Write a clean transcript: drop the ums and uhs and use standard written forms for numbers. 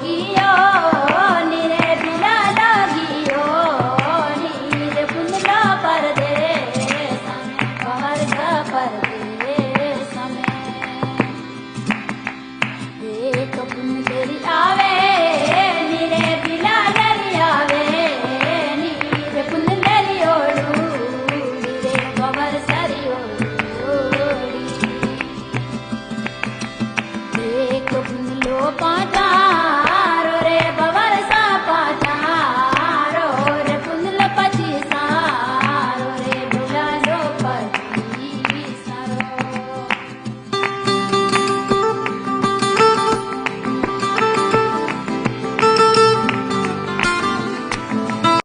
लागियो निरे बिला लागियो नीरे पुनला परदेस में बाहर का परदेस में एक पुन तेरी आवे निरे बिला लरी आवे नीरे पुन लरी ओड़ू निरे बाबर सरी ओड़ी एक पुन लो पाँच